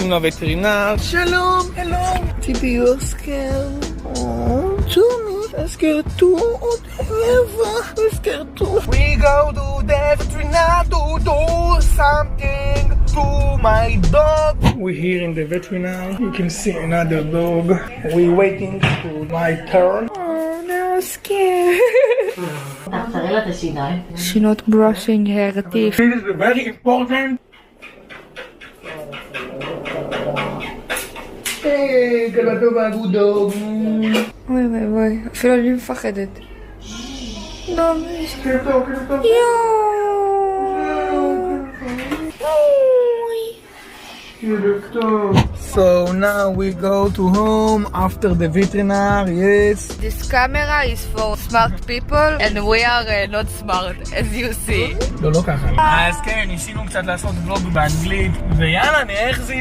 הולכים לווטרינר. שלום, hello. Did you scare? Oh, Tommy, I'm scared too. Oh, Eva, I'm scared too. We go to the veterinary to do something to my dog. We're here in the veterinary. You can see another dog. We're waiting for my turn. Oh, they're scared. תראה לה את השיניים. She not brushing her teeth. This is very important. היי, כלבתו והגודו. אוי וואי וואי, אפילו אני מפחדת. לא, כלבתו. So now we go to home after the veterinary, yes. This camera is for smart people and we are not smart, as you see. לא ככה. אז כן, ניסינו קצת לעשות ולוג באנגלית, ויאללה, נראה איך זה